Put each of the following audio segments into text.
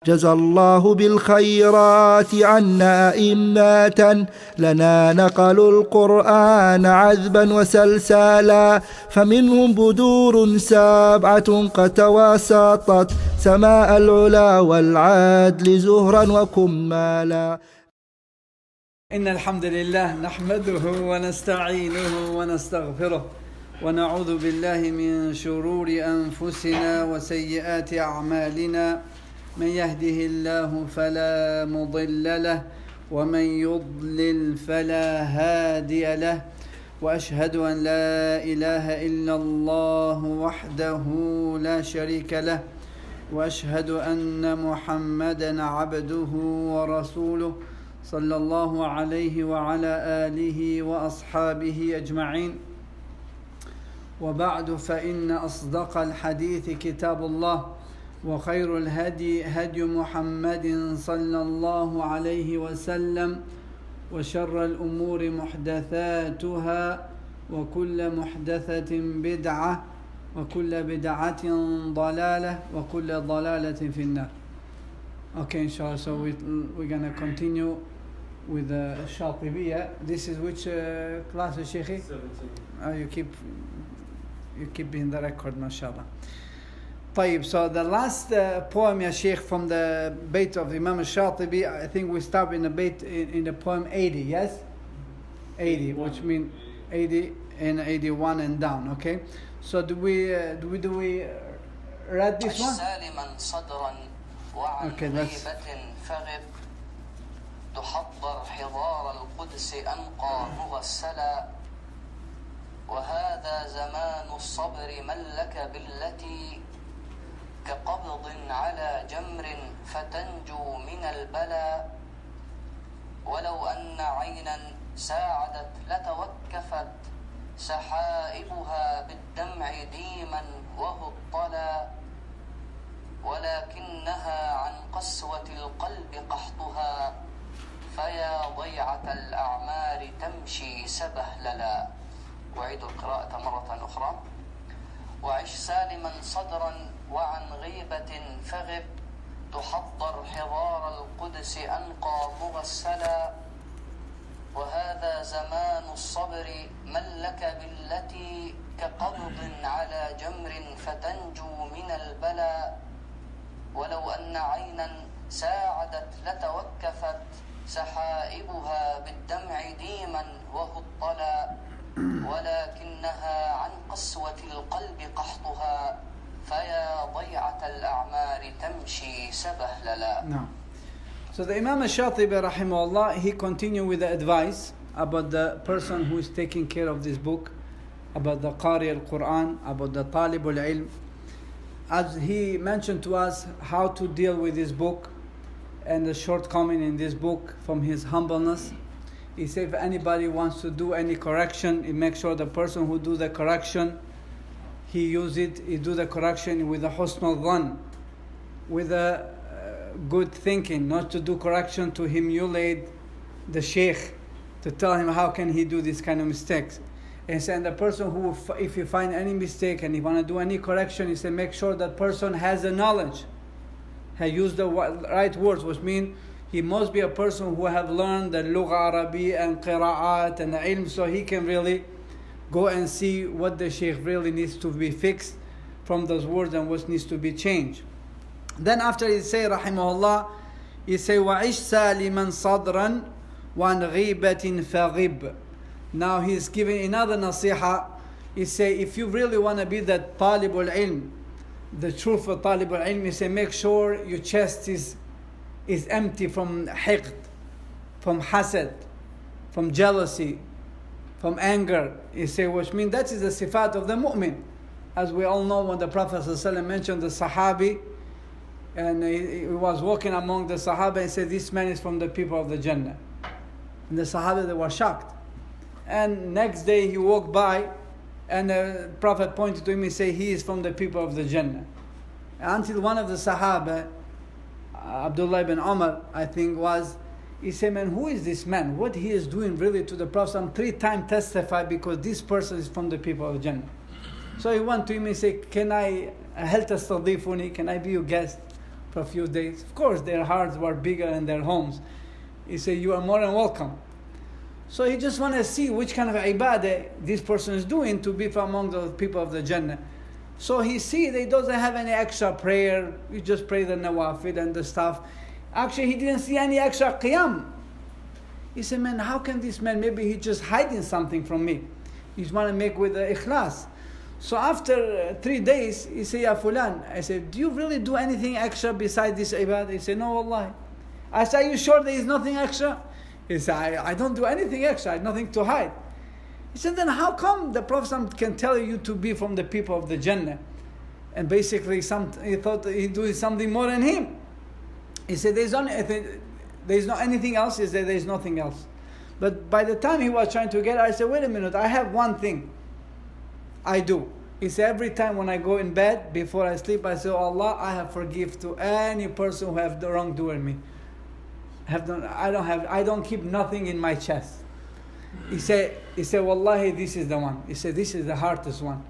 جزى الله بالخيرات عنا أئمة لنا نقلوا القرآن عذبا وسلسالا فمنهم بدور سبعة قد تواسطت سماء العلا والعدل زهرا وكمالا. إن الحمد لله نحمده ونستعينه ونستغفره ونعوذ بالله من شرور أنفسنا وسيئات أعمالنا من يهده الله فلا مضل له ومن يضلل فلا هادي له وأشهد أن لا إله إلا الله وحده لا شريك له وأشهد أن محمدا عبده ورسوله صلى الله عليه وعلى آله وأصحابه أجمعين. وبعد فإن أصدق الحديث كتاب الله وخير الهدي هدي محمد صلى الله عليه وسلم وشر الأمور محدثاتها وكل محدثة بدعة وكل بدعة ضلالة وكل ضلالة في النار. Okay, inshallah, so we're going to continue with the Shatibiyyah. This is which class, Sheikhi? 17. You keep in the record, mashallah. طيب, so the last poem, ya Sheikh, from the Bayt of Imam al-Shatibi, I think we start in the Bayt in the poem 80, yes? 80, which means 80 and 81 and down, okay? So do we read this one? Okay, let's... تحضر حضار القدس أنقى مغسلا وهذا زمان الصبر ملك بالتي كقبض على جمر فتنجو من البلاء ولو أن عينا ساعدت لتوكفت سحائبها بالدمع ديما وهطلا ولكنها عن قسوة القلب قحطها فيا ضيعة الأعمار تمشي سبهللا. أعيد القراءة مرة أخرى. وعش سالما صدرا وعن غيبة فغب تحضر حضار القدس أنقى مغسلا وهذا زمان الصبر من لك بالتي كقبض على جمر فتنجو من البلاء ولو أن عينا ساعدت لتوكفت سحائبها بالدمع ديما وهطلا ولكنها عن قسوة القلب قحطها فيا ضيعة الأعمار تمشي سبهللا. No. So the Imam al-Shatibi rahimahullah, he continued with the advice about the person who is taking care of this book, about the Qari al-Quran, about the Talib al-Ilm. As he mentioned to us how to deal with this book and the shortcoming in this book from his humbleness. He said if anybody wants to do any correction, he makes sure the person who do the correction, he do the correction with a husnul dhan, with a good thinking, not to do correction to humiliate the sheikh, to tell him how can he do this kind of mistakes. And saying the person who, if you find any mistake and you want to do any correction, he said make sure that person has the knowledge, has used the right words, which means he must be a person who have learned the Lugha Arabi and Qira'at and the ilm, so he can really go and see what the sheikh really needs to be fixed from those words and what needs to be changed. Then after he say, rahimahullah, he say, وَعِشْ سَالِمًا صَدْرًا وَعَنْ غِيبَةٍ فَغِبْ. Now he's giving another nasiha. He say, if you really want to be that talibul ilm, the truth of talibul ilm, he say, make sure your chest is empty from hiqd, from hasad, from jealousy, from anger. He say, which means that is the sifat of the mu'min. As we all know, when the Prophet ﷺ mentioned the Sahabi, and he was walking among the Sahaba and said, this man is from the people of the Jannah. And the Sahaba, they were shocked. And next day he walked by, and the Prophet pointed to him and said, he is from the people of the Jannah. Until one of the Sahaba, Abdullah ibn Umar, I think he said, man, who is this man? What he is doing really to the Prophet? 3 times testified because this person is from the people of Jannah. So he went to him and said, can I be your guest? for a few days. Of course, their hearts were bigger than their homes. He said, you are more than welcome. So he just want to see which kind of ibadah this person is doing to be from among the people of the Jannah. So he see that he doesn't have any extra prayer. He just pray the nawafil and the stuff. Actually, he didn't see any extra qiyam. He said, man, how can this man, maybe he's just hiding something from me. He's want to make with the ikhlas. So after 3 days, he said, Ya Fulan, I said, do you really do anything extra besides this ibadah? He said, no, wallahi. I said, are you sure there is nothing extra? He said, I don't do anything extra, I have nothing to hide. He said, then how come the Prophet can tell you to be from the people of the Jannah? And basically, he thought he doing something more than him. He said, there's not anything else. He said, there's nothing else. But by the time he was trying to get it, I said, wait a minute, I have one thing I do. He said, every time when I go in bed, before I sleep, I say, oh Allah, I have forgive to any person who have the wrongdoer me. I don't keep nothing in my chest. He said, wallahi, this is the one. He said, this is the hardest one.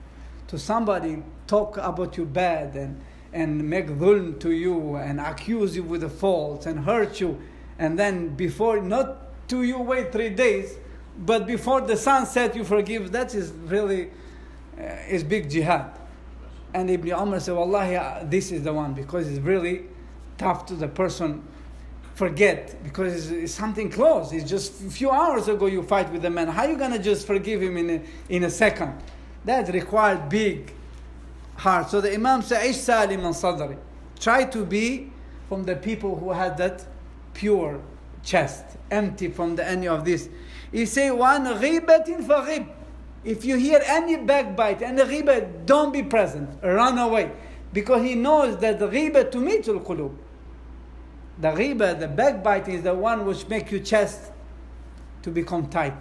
To somebody talk about you bad and make dhulm to you and accuse you with the faults and hurt you. And then before, not to you wait 3 days, but before the sun set you forgive. That is really, is big jihad. And Ibn Umar said, wallahi, this is the one, because it's really tough to the person forget, because it's something close. It's just a few hours ago you fight with the man. How are you going to just forgive him in a second? That required big heart. So the Imam said, Ish saliman sadri. Try to be from the people who had that pure chest, empty from any of this. He say, one ghibatin faghib. If you hear any backbite, any ghiba, don't be present. Run away. Because he knows that the ghiba tumitul qulub. The ghiba, the backbite, is the one which makes your chest to become tight.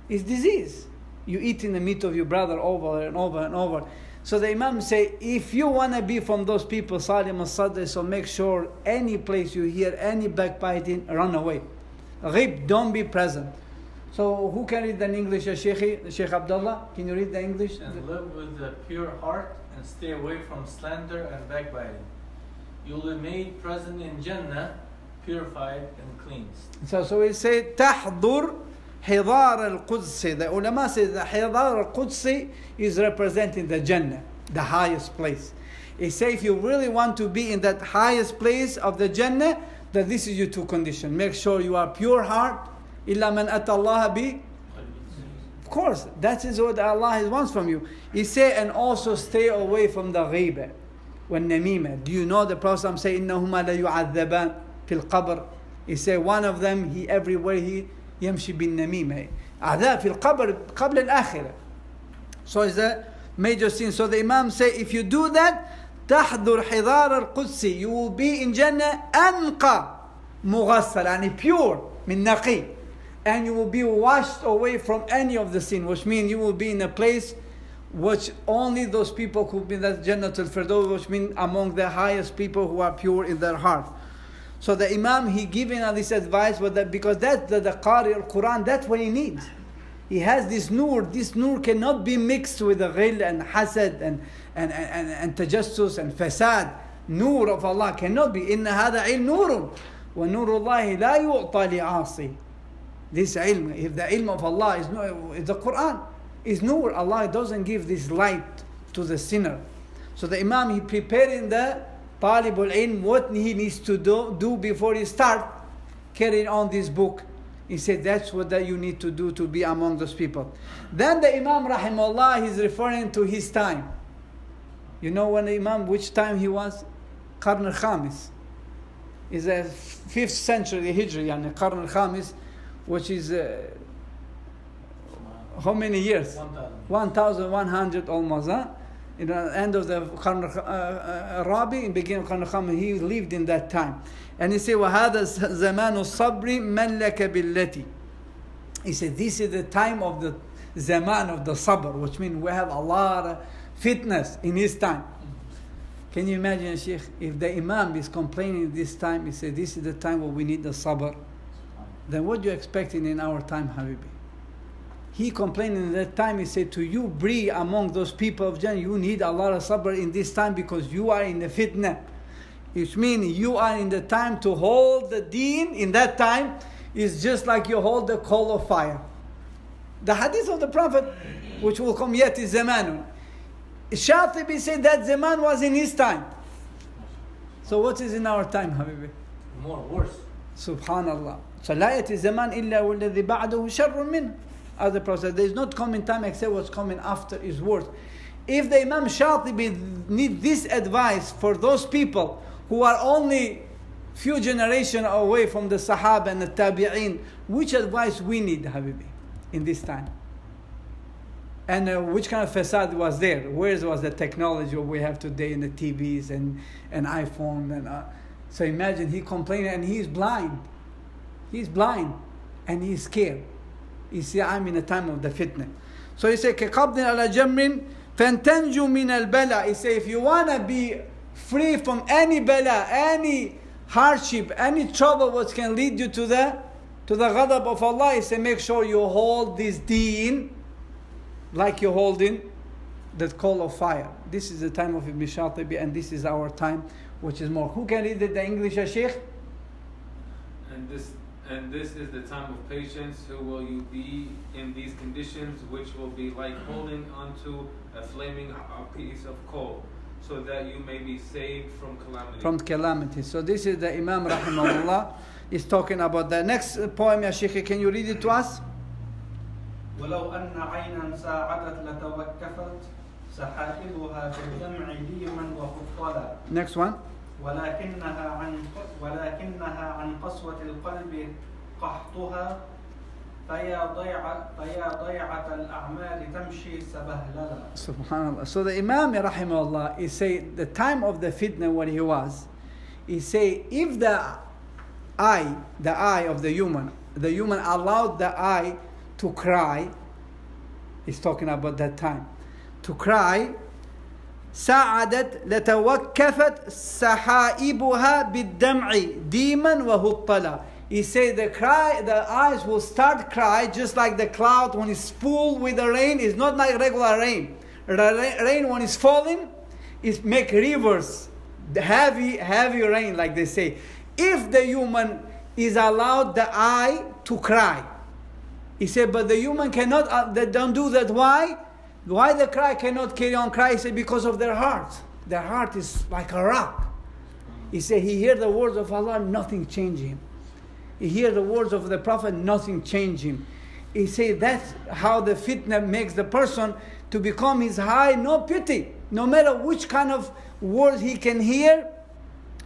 It's disease. You eat in the meat of your brother over and over and over. So the Imam say, if you want to be from those people, Salim al-Sadr, so make sure any place you hear any backbiting, run away. Ghib, don't be present. So who can read in English, Sheikh Abdullah? Can you read the English? And live with a pure heart and stay away from slander and backbiting. You will be made present in Jannah, purified and cleansed. So we say, Tahdur Hidar al-Qudsi. The ulama says the Hidar al-Qudsi is representing the Jannah, the highest place. He say if you really want to be in that highest place of the Jannah, then this is your two conditions. Make sure you are pure heart. Illa man atallaha bi. Of course, that is what Allah wants from you. He say, and also stay away from the ghibah. والنميمة. Do you know the Prophet say إنهما لا يعذبان في القبر? He say one of them he everywhere he يمشي بالنميمة. عذاب في القبر قبل الآخرة. So it's a major sin. So the Imam say if you do that تحضر حضار القدس, you will be in Jannah أنقى مغسل, يعني pure من نقي, and you will be washed away from any of the sin, which means you will be in a place which only those people who be in that Jannatul Firdaus, which means among the highest people who are pure in their heart. So the Imam, he giving us this advice, because that's the Qari al-Quran, that's what he needs. He has this nur cannot be mixed with the ghil and hasad and tajassus and fasad. Nur of Allah cannot be. Inna hada ilm nurun, wa nurullahi la yu'ta li'asi. This ilm, if the ilm of Allah is the Quran, is nur. Allah doesn't give this light to the sinner. So the Imam, he preparing the Talibul Ilm what he needs to do before he start carrying on this book. He said that's what that you need to do to be among those people. Then the Imam rahimahullah, he's referring to his time. You know when the Imam, which time he was? Qarn al-Khamis. Is a 5th century Hijri, yani Qarn al-Khamis, which is how many years? 1,100 almost, huh? In the end of the Qarn al-Rabi, in beginning of Qarn al-Khamis, he lived in that time. And he said, وَهَذَا زَمَانُ الصَّبْرِ مَنْ لَكَ بِالَّتِ. He said, this is the time of the zaman of the sabr, which means we have a lot of fitness in his time. Can you imagine, Sheikh, if the Imam is complaining this time, he said, this is the time where we need the sabr, then what do you expecting in our time, Habibi? He complained in that time, he said, to you be among those people of Jannah, you need a lot of sabr in this time because you are in the fitna. Which means you are in the time to hold the deen. In that time, is just like you hold the coal of fire. The hadith of the Prophet, which will come yet, is zamanun. Shatibiyyah said that zaman was in his time. So what is in our time, Habibi? More, worse. Subhanallah. So لا يأتي زمان إلا والذي بعده شر منه. As the Prophet said, there is not coming time except what's coming after is worse. If the Imam Shatibi need this advice for those people who are only few generations away from the Sahaba and the Tabi'een, which advice we need, Habibi, in this time? And which kind of facade was there? Where was the technology we have today in the TVs and iPhone? So imagine he complaining and he's blind. He's blind and he's scared. You see, I'm in a time of the fitna. So he said, كَقَبْضٍ عَلَى جَمْرٍ فَانْتَنْجُ مِنَ الْبَلَى. He said, if you want to be free from any bala, any hardship, any trouble which can lead you to the ghadab of Allah, he said, make sure you hold this deen like you're holding that coal of fire. This is the time of Ibn Shatibi, and this is our time, which is more. Who can read the English, Sheikh? And this is the time of patience. Who will you be in these conditions, which will be like holding onto a flaming piece of coal, so that you may be saved from calamity. From calamity. So this is the Imam Rahimahullah is talking about. The next poem, Ya Sheikh, can you read it to us? ولو أن عينا ساعدت لتوقفت سحائبها بالدمع ديما وخطلا. Next one. ولكنها عن قسوة القلب قحطها فيا ضيعة الأعمال تمشي سبهللا. Subhanallah. So the Imam Rahimahullah is saying the time of the fitna where he was, he say if the eye of the human allowed the eye to cry, he's talking about that time, to cry, ساعدت لتوقفت سحائبها بالدمع ديما وهطلا. He said the eyes will start cry just like the cloud when it's full with the rain. It's not like regular rain. Rain when it's falling, it make rivers, the heavy rain, like they say. If the human is allowed the eye to cry, he said, but the human cannot, they don't do that. Why? Why the cry cannot carry on cry? He said, because of their heart. Their heart is like a rock. He said, he hear the words of Allah, nothing change him. He hear the words of the Prophet, nothing change him. He said, that's how the fitna makes the person to become his high, no pity. No matter which kind of words he can hear,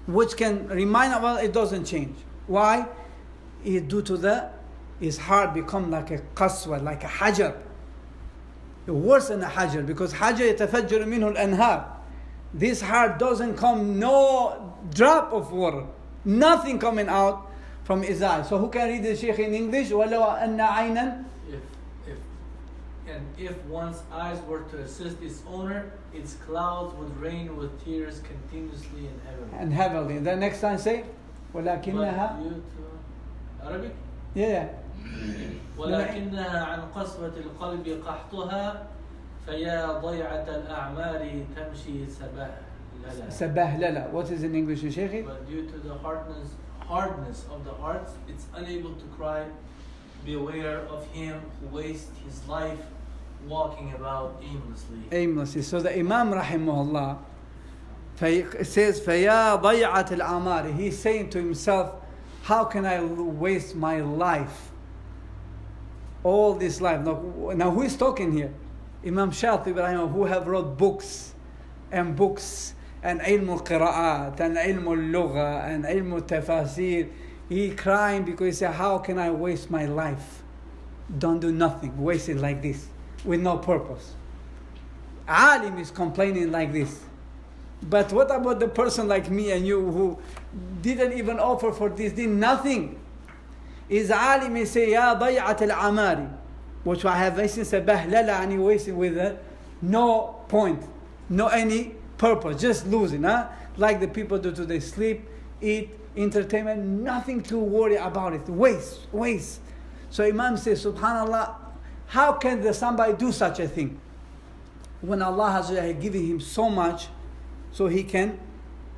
which can remind of Allah, it doesn't change. Why? It's due to his heart become like a qaswa, like a hajar. Worse than a hajar, because hajar يتفجر منه الأنهار. This heart doesn't come no drop of water, nothing coming out from his eyes. So who can read the Shaykh in English? وَلَوْ أَنَّ عَيْنًا. If one's eyes were to assist its owner, its clouds would rain with tears continuously and heavily. The next time say, وَلَكِنَّهَا. Arabic? Yeah. ولكنها عن قسوة القلب قحطها فيا ضيعة الأعمار تمشي سبهللا. سبهللا. What is in English, Shaykh? But due to the hardness of the hearts, it's unable to cry. Beware of him who wastes his life walking about aimlessly. So the Imam Rahimahullah says, فَيَا ضَيْعَةِ الْأَعْمَارِ. He's saying to himself, how can I waste my life? All this life. Now who is talking here? Imam Shatibiyyah, who have wrote books and ilm al-qira'at and ilm al-lugha and ilm al-tafasir. He crying because he said, how can I waste my life? Don't do nothing. Waste it like this with no purpose. Alim is complaining like this. But what about the person like me and you who didn't even offer for this, did nothing? Is alim, he say, Ya ضيعة العماري, which I have wasted سبهللا, and he wasted with no point, no any purpose, just losing, like the people do today, sleep, eat, entertainment, nothing to worry about it, waste. So Imam says, subhanallah, how can somebody do such a thing? When Allah has given him so much, so he can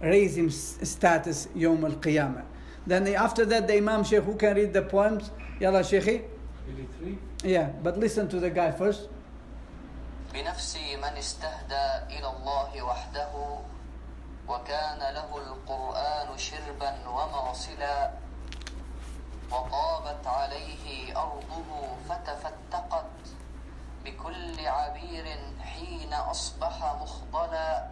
raise him status Yawm al-Qiyamah. Then after that, the Imam Shaykh, who can read the poems? Yalla Shaykhi? 83. Yeah, but listen to the guy first. بنفسي من استهدى إلى الله وحده وكان له القرآن شربا ومرسلا وطابت عليه أرضه فتفتقت بكل عبير حين أصبح مخضلا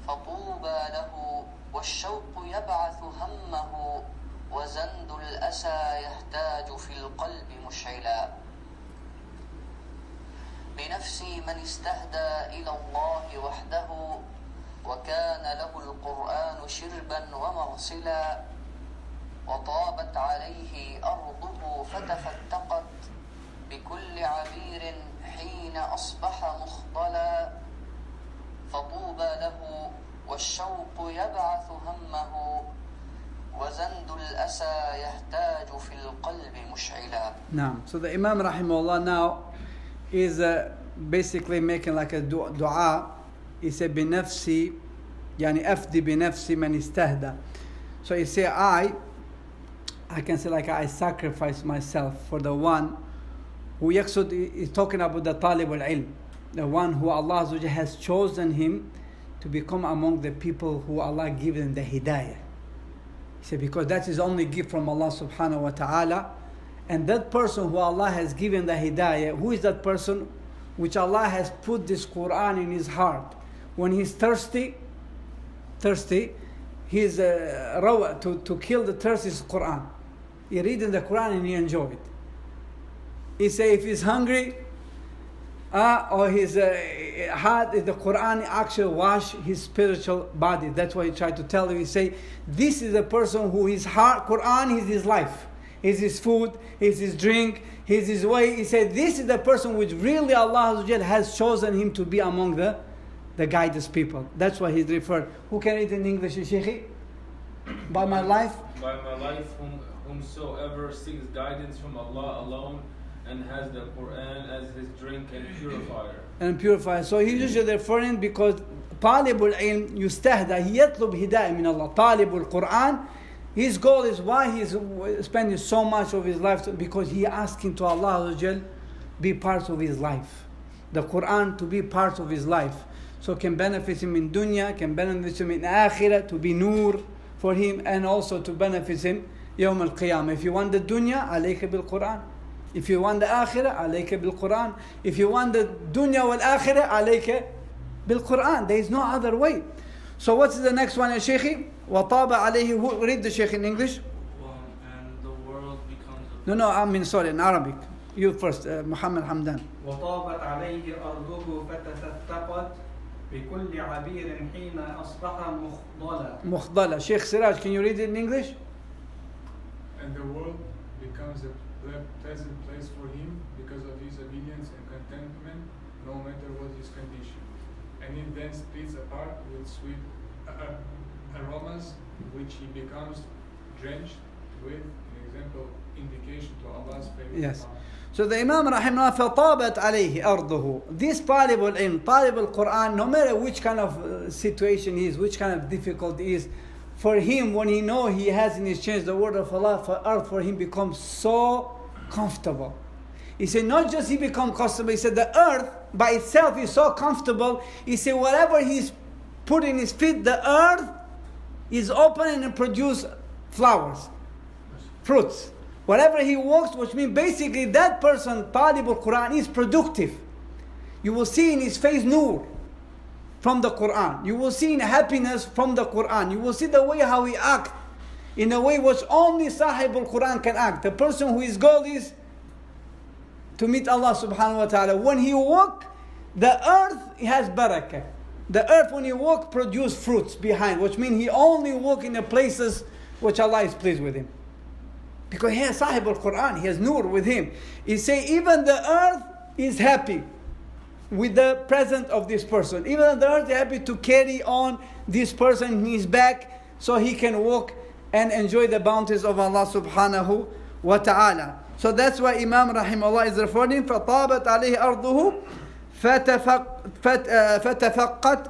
فطوبى له والشوق يبعث همه وزند الأسى يهتاج في القلب مشعلا بنفسي من استهدى إلى الله وحده وكان له القرآن شربا ومغسلا وطابت عليه أرضه فتفتقت بكل عبير حين أصبح مخضلا فطوبى له والشوق يبعث همه وزند الأسى يهتاج في القلب مشعلا. Now, so the Imam Rahimahullah now is basically making like a dua. He said, بنفسي يعني أفدي بنفسي من استهدى. So he say, I can say like I sacrifice myself for the one who يقصد is talking about the talib al-ilm, the one who Allah has chosen him to become among the people who Allah given the hidayah. He said, because that is only gift from Allah subhanahu wa ta'ala. And that person who Allah has given the hidayah, who is that person? Which Allah has put this Quran in his heart. When he's thirsty, his rawa, to kill the thirst is Quran. He read in the Quran and he enjoy it. He say if he's hungry, or his heart, the Quran actually wash his spiritual body. That's why he tried to tell you. He say, this is the person who his heart, Quran is his life. Is his food, is his drink, is his way. He said, this is the person which really Allah has chosen him to be among the guided people. That's why he's referred. Who can read in English, Shaykhi? By my life? By my life, whomsoever seeks guidance from Allah alone and has the Quran as his drink and purifier. And purifier. So he's usually referring because Talibul ilm yustahda, he yatlub hidayah min Allah. Talibul Quran, his goal is why he's spending so much of his life, because he asking to Allah be part of his life. The Quran to be part of his life. So can benefit him in dunya, can benefit him in akhirah, to be nur for him, and also to benefit him yawm al-qiyamah. If you want the dunya, alayka bil Quran. If you want the akhirah, alayka bil Quran. If you want the dunya wal akhirah, alayka bil Quran. There is no other way. So what's the next one, ya Shaykhi? وَطَابَ عَلَيْهِ. Who read the Shaykh in English? And the world becomes No, I mean, sorry, in Arabic. You first, Muhammad Hamdan. وطابت عليه أرضه فتفتقت بكل عبير حين أصبح مخضلا. Mukhdala. Shaykh Siraj, can you read it in English? And the world becomes a pleasant place for him because of his obedience and contentment, no matter what his condition. And it then splits apart with sweet aromas, which he becomes drenched with, an example, indication to Allah's favor. Yes. So the Imam Rahimahullah, فَطَابَتْ عَلَيْهِ أَرْضُهُ. This Talib al-Ilm, Talib al-Quran, no matter which kind of situation he is, which kind of difficulty is, for him, when he know he has in his change the word of Allah, for earth for him becomes so comfortable. He said, not just he become comfortable, he said the earth by itself is so comfortable. He said whatever he's put in his feet, the earth is open and produce flowers, fruits. Whatever he walks, which means basically that person, Talib al-Quran, is productive. You will see in his face nur from the Quran. You will see in happiness from the Quran. You will see the way how he acts in a way which only Sahib al-Quran can act. The person who his goal is to meet Allah subhanahu wa ta'ala. When he walk, the earth has barakah. The earth when he walk produce fruits behind, which means he only walk in the places which Allah is pleased with him. Because he has Sahib al-Quran, he has nur with him. He say even the earth is happy with the presence of this person. Even the earth is happy to carry on this person in his back so he can walk and enjoy the bounties of Allah subhanahu wa ta'ala. So that's why Imam Rahimahullah is referring, فَطَابَتْ عَلَيْهِ أَرْضُهُ فَتَفَقَّتْ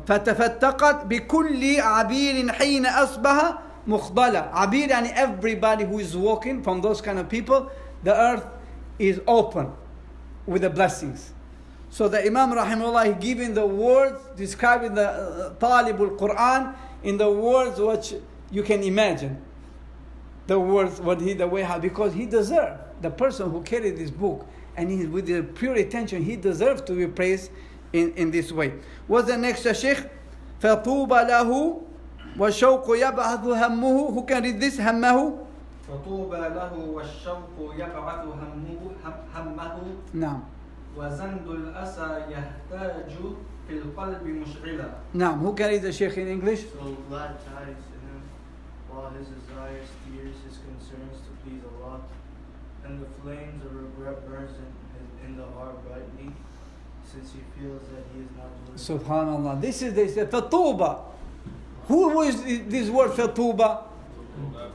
فتفتقت بكل عبير حين أصبح مخضلة. عبير يعني everybody who is walking, from those kind of people, the earth is open with the blessings. So the Imam rahimahullah, he giving the words, describing the Talibul Quran in the words which you can imagine. The words, the way how, because he deserved, the person who carried this book, and he, with the pure intention, he deserves to be praised in this way. What's the next, Shaykh? فَطُوبَ لَهُ وَالشَّوْقُ يَبْعَثُ هَمُّهُ. Who can read this? هَمَّهُ. فطوبى له والشوق يبعث همه نعم. وزند الأسى يهتاج في القلب مشغلا. نعم. Who can read the Shaykh in English? So glad tidings to him, while his desires, fears, his concerns to please Allah, and the flames of regret burns in the heart brightly, since he feels that he is not doing. Subhanallah. This is the Fatuba. Who is this word Fatuba?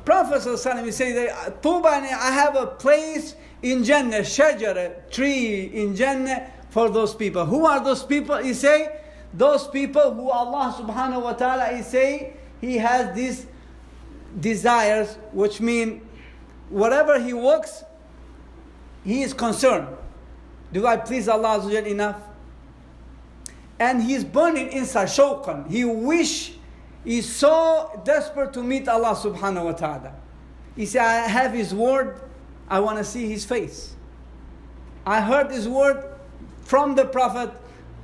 Prophet ﷺ is saying that Tuba, I have a place in Jannah, Shajara, tree in Jannah for those people. Who are those people? He say, those people who Allah subhanahu wa ta'ala, he say, he has these desires, which mean whatever he works, he is concerned. Do I please Allah Azza wa Jal enough? And he's burning inside, shawqan. He wish, he's so desperate to meet Allah subhanahu wa ta'ala. He said, I have his word, I want to see his face. I heard his word from the Prophet,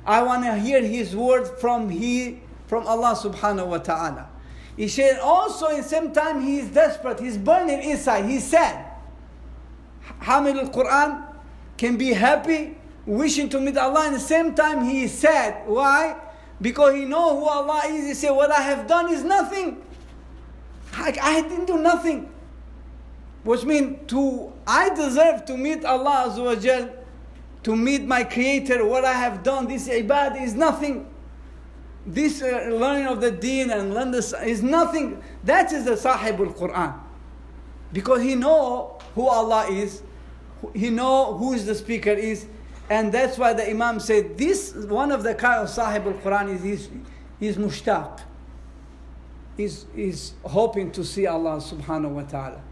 I want to hear his word from Allah subhanahu wa ta'ala. He said also in the same time he is desperate, he's burning inside, he's sad. Hamil al-Quran can be happy, wishing to meet Allah, and at the same time he is sad. Why? Because he knows who Allah is. He said, what I have done is nothing. I didn't do nothing. Which means I deserve to meet Allah Azza wa Jal, to meet my Creator. What I have done, this ibadah is nothing. This learning of the deen and learn this is nothing. That is the Sahibul Quran. Because he know who Allah is. He know who is the speaker is. And that's why the Imam said, this one of the kind of Sahibul Quran is he's mushtaq. He's hoping to see Allah subhanahu wa ta'ala.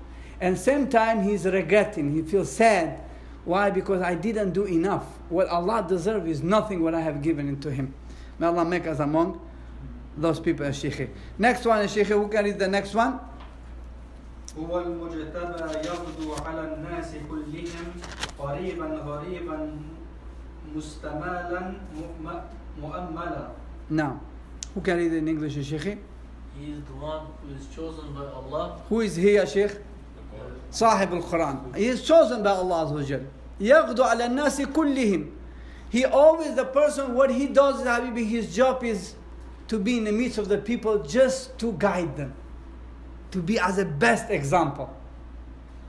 And same time he's regretting, he feels sad. Why? Because I didn't do enough. What Allah deserves is nothing what I have given into him. May Allah make us among those people, Shaykh. Next one, Shaykh, who can read the next one? هو المجتبى يغدو على الناس كلهم قريبا غريبا مستمالا مؤملا. Now, who can read it in English, Shaykh? He is the one who is chosen by Allah. Who is he, Shaykh? Sahib al-Quran. He is chosen by Allah Azza wa Jal. يغدو على الناس كلهم. He always, the person, what he does, Habibi, his job is to be in the midst of the people, just to guide them, to be as a best example,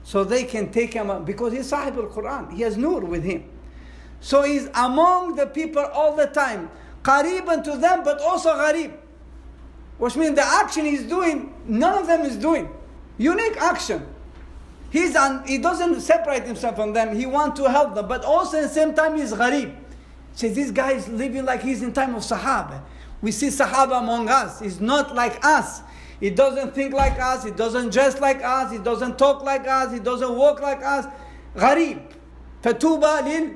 so they can take him up, because he's Sahib al-Quran, he has nur with him. So he's among the people all the time, qariban to them, but also gharib, which means the action he's doing, none of them is doing. Unique action. He doesn't separate himself from them, he wants to help them, but also at the same time he's gharib. See, this guy is living like he's in time of Sahaba. We see Sahaba among us. He's not like us. He doesn't think like us. He doesn't dress like us. He doesn't talk like us. He doesn't walk like us. غريب. فتوبى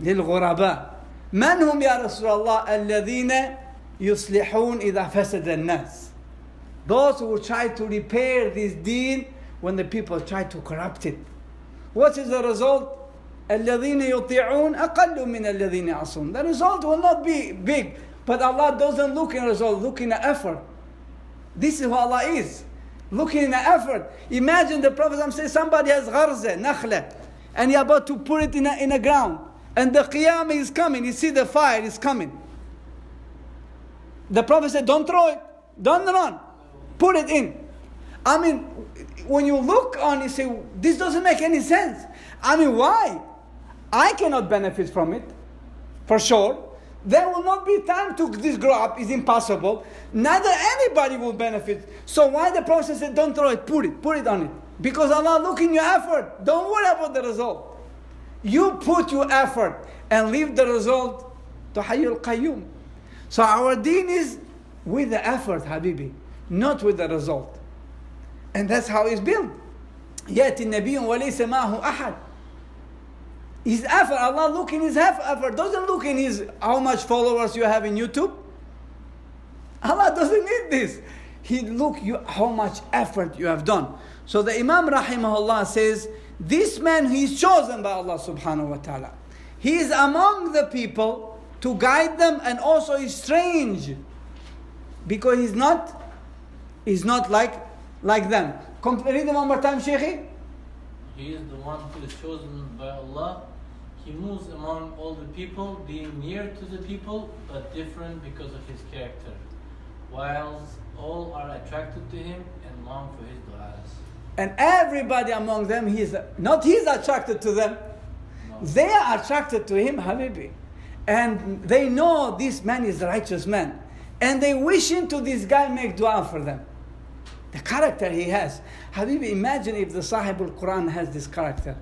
للغرباء. من هم يا رسول الله الذين يصلحون إذا فسد الناس. Those who try to repair this deen when the people try to corrupt it. What is the result? الذين يطيعون أقل من الذين يعصون. The result will not be big, but Allah doesn't look in result, look in the effort. This is who Allah is, looking in the effort. Imagine the Prophet says somebody has gharza, nakhla, and you're about to put it in a ground, and the qiyamah is coming, you see the fire is coming. The Prophet said, don't throw it, don't run, put it in. I mean, when you look on, you say, this doesn't make any sense. I mean, why? I cannot benefit from it, for sure. There will not be time to this grow up, it's impossible. Neither anybody will benefit. So why the Prophet said, don't throw it, put it on it. Because Allah look in your effort. Don't worry about the result. You put your effort and leave the result to Hayyul Qayyum. So our deen is with the effort, Habibi, not with the result. And that's how it's built. يأتي النبي وليس معه أحد. His effort, Allah look in his effort, doesn't look in his how much followers you have in YouTube. Allah doesn't need this. He look how much effort you have done. So the Imam rahimahullah says, this man, he's chosen by Allah subhanahu wa ta'ala. He is among the people to guide them, and also he's strange because he's not like them. Read it one more time, Shaykhi. He is the one who is chosen by Allah. He moves among all the people, being near to the people, but different because of his character. Whilst all are attracted to him and long for his du'as. And everybody among them, he's attracted to them. No. They are attracted to him, Habibi. And they know this man is a righteous man. And they wishing to this guy make dua for them. The character he has. Habibi, imagine if the Sahib al-Quran has this character.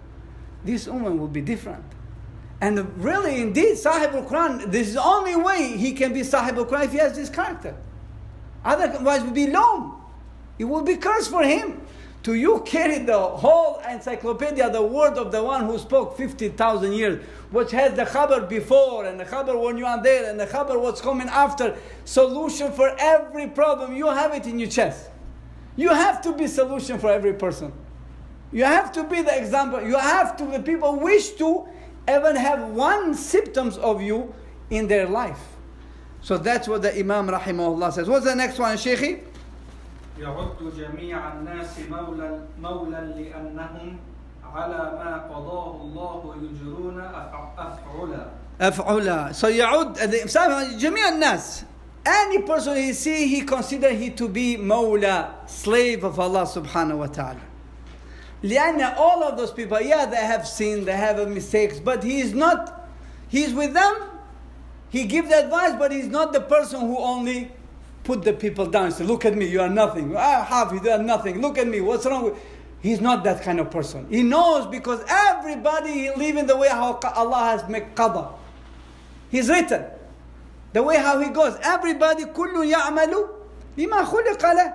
This ummah would be different. And really, indeed, Sahib al-Quran, this is the only way he can be Sahib al-Quran if he has this character. Otherwise, it would be long. It would be cursed for him. To you carry the whole encyclopedia, the word of the one who spoke 50,000 years, which has the khabar before, and the khabar when you are there, and the khabar what's coming after, solution for every problem. You have it in your chest. You have to be solution for every person. You have to be the example. You have to, the people wish to even have one symptoms of you in their life. So that's what the Imam rahimahullah says. What's the next one, Shaykhi? يعد جميع الناس مولا لأنهم على ما قضاه الله يجرون أفعلا. So يعد جميع الناس. Any person he see, he consider he to be mawla, slave of Allah subhanahu wa ta'ala. لأن all of those people, yeah, they have sinned, they have mistakes, but he's with them. He gives advice, but he's not the person who only put the people down and say, look at me, you are nothing. You are nothing. Look at me, what's wrong with... He's not that kind of person. He knows because everybody live in the way how Allah has made qada. He's written. The way how he goes. Everybody, كُلُّ يَعْمَلُ لِمَا خُلِقَ لَهُ.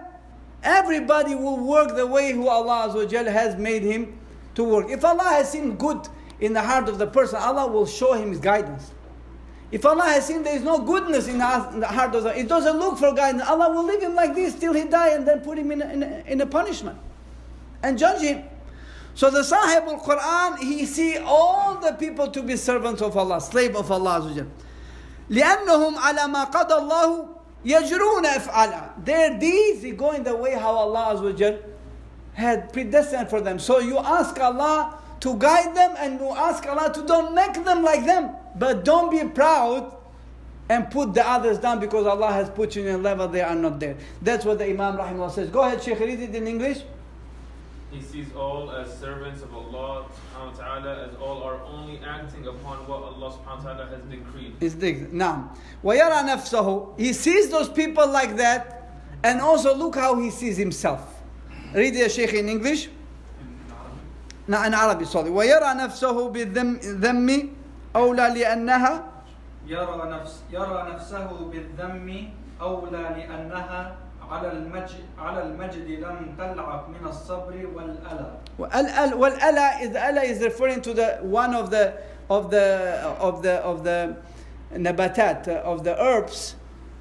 Everybody will work the way who Allah Azza wa Jal has made him to work. If Allah has seen good in the heart of the person, Allah will show him his guidance. If Allah has seen there is no goodness in the heart of the person, it doesn't look for guidance, Allah will leave him like this till he die and then put him in a punishment and judge him. So the Sahib al-Quran, he see all the people to be servants of Allah, slave of Allah Azza wa Jal. لأنهم على ما قضى الله يجرون أفعالا. Their deeds, they go in the way how Allah Azza wa Jal had predestined for them. So you ask Allah to guide them, and you ask Allah to don't make them like them. But don't be proud and put the others down because Allah has put you in a level they are not there. That's what the Imam Rahimahullah says. Go ahead, Shaykh, read it in English. He sees all as servants of Allah subhanahu wa ta'ala, as all are only acting upon what Allah subhanahu wa ta'ala has decreed. Now, وَيَرَى نَفْسَهُ. He sees those people like that, and also look how he sees himself. Read it, Shaykh, in English. No, in Arabic, sorry. وَيَرَى نَفْسَهُ بِالذَّمِّ أولى لأنها يرى نفسه بالذم أولى لأنها على المجد لم تلعب من الصبر والألى. والألى is referring to the one of the nabatat, of the herbs.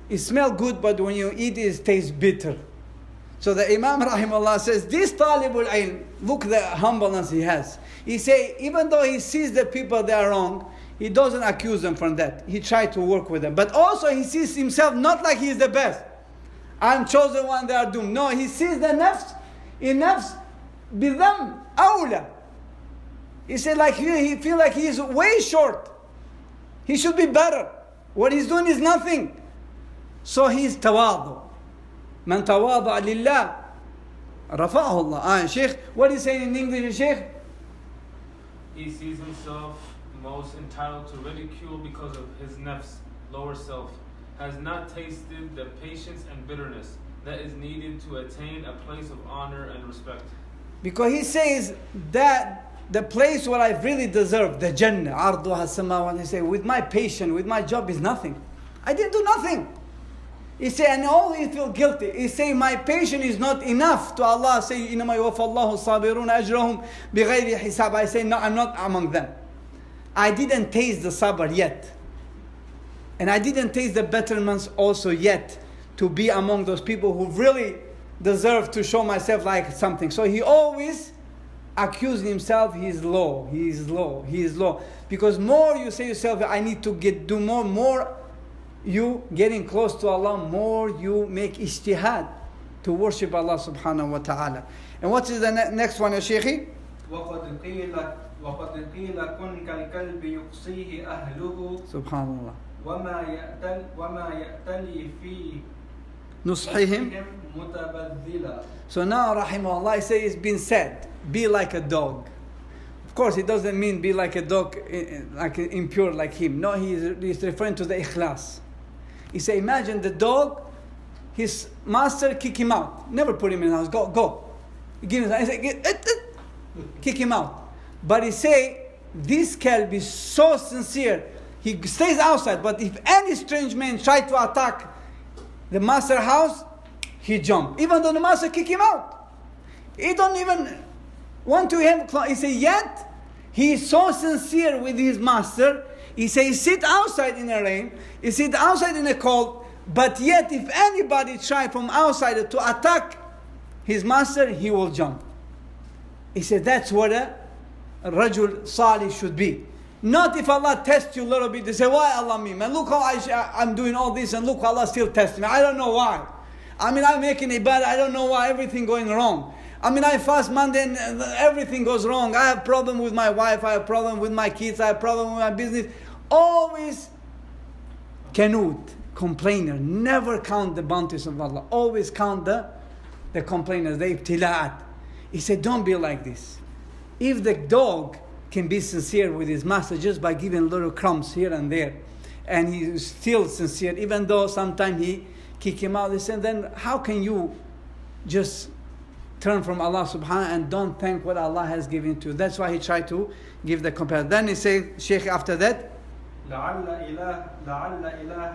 It smells good, but when you eat it tastes bitter. So the Imam Rahimahullah says, this talibul ilm, look the humbleness he has. He say, even though he sees the people they are wrong, he doesn't accuse them from that. He tried to work with them. But also he sees himself not like he is the best. I'm chosen one, they are doomed. No, he sees the nafs, in nafs, bidham, awla. He said like he feel like he is way short. He should be better. What he's doing is nothing. So he's tawadu. Man tawadu lillah, rafa'ahu Allah. Sheikh, what is he saying in English, Sheikh? He sees himself most entitled to ridicule because of his nafs, lower self, has not tasted the patience and bitterness that is needed to attain a place of honor and respect. Because he says that the place where I really deserve, the Jannah, arduha samawat, he say, with my patience, with my job is nothing. I didn't do nothing. He say, and all he feel guilty. He say, my patience is not enough. To Allah say, إِنَّمَا يُوَفَّى اللَّهُ الصَّابِرُونَ أَجْرَهُم بِغَيْرِ حِسَابٍ. I say, no, I'm not among them. I didn't taste the sabr yet. And I didn't taste the betterments also yet to be among those people who really deserve to show myself like something. So he always accused himself, he is low. Because more you say yourself, I need to do more you getting close to Allah, more you make ijtihad to worship Allah subhanahu wa ta'ala. And what is the next one, ya Shaykhi? وقد قيل كن كالكلب يقصيه أهله Subhanallah. وما يأتلي في نصحهم. متبذلا. So now, rahimahullah, he says, it's been said, be like a dog. Of course, it doesn't mean be like a dog, like impure like him. No, he's referring to the ikhlas. He said, imagine the dog, his master kick him out. Never put him in the house. Go. Give him. I say, kick him out. But he say, this kalb is so sincere. He stays outside. But if any strange man try to attack the master house, he jump. Even though the master kick him out. He don't even want to have. He say, yet he is so sincere with his master. He say, he sit outside in the rain. He sit outside in the cold. But yet, if anybody try from outside to attack his master, he will jump. He said, that's what a rajul salih should be. Not if Allah tests you a little bit, they say, why Allah me? Man, look how I'm doing all this and look how Allah still tests me. I don't know why. I'm making ibadah, I don't know why everything going wrong. I fast Monday and everything goes wrong. I have problem with my wife, I have problem with my kids, I have problem with my business. Always canut, complainer. Never count the bounties of Allah. Always count the complainers, the ibtila'at. He said, don't be like this. If the dog can be sincere with his master just by giving little crumbs here and there, and he is still sincere, even though sometimes he kick him out, they said, then how can you just turn from Allah subhanahu and don't thank what Allah has given to you? That's why he tried to give the comparison. Then he said, Shaykh, after that, لعل إله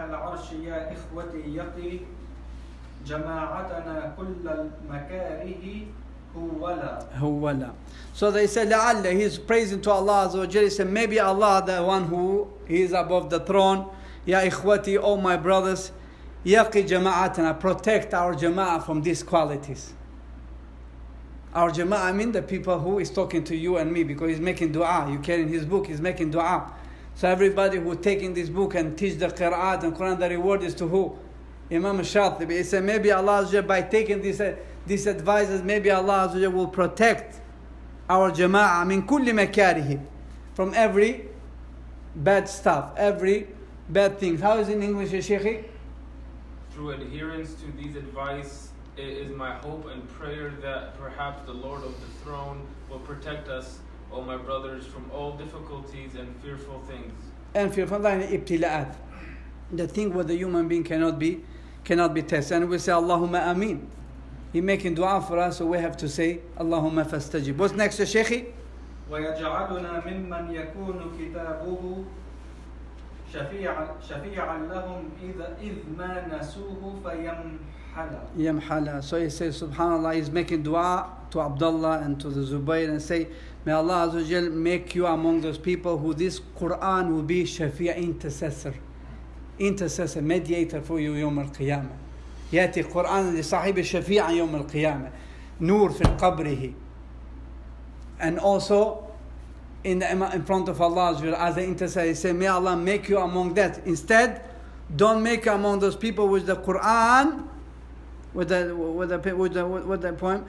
العرش يا إخوتي يقي جماعتنا كل المكاره Huwala. So they said, لعل, he's praising to Allah Azza wa Jalla. He said, maybe Allah, the one who is above the throne, Ya ikhwati, oh my brothers, yaqi jama'atana, protect our jama'ah from these qualities. Our jama'ah, the people who is talking to you and me, because he's making dua. You carry in his book, he's making dua. So everybody who taking this book and teach the Qur'an and Quran, the reward is to who? Imam Shatibiyyah. He said, maybe Allah, by taking these advices, maybe Allah will protect our jama'ah min kulli makarihi, from every bad stuff, every bad thing. How is it in English, Shaykhi? Through adherence to these advice, it is my hope and prayer that perhaps the Lord of the throne will protect us, O my brothers, from all difficulties and fearful things. And fearful ibtila'at, the thing where the human being cannot be tested. And we say, Allahumma ameen. He's making dua for us, so we have to say, Allahumma fastajib. What's next, Shaykhi? ويجعلنا ممن يكون كتابه شفيعا لهم إذ ما نسوه Yamhala. So he says, subhanallah, he's making dua to Abdullah and to the Zubayr and say, may Allah Azza wa Jal make you among those people who this Quran will be shafi'a, intercessor, mediator for you يوم القيامة. يأتي القرآن لصاحب الشفيع يوم القيامة. نور في قبره. And also in front of Allah as an intercessor, he said, may Allah make you among that. Instead, don't make you among those people with the Quran, with the poem.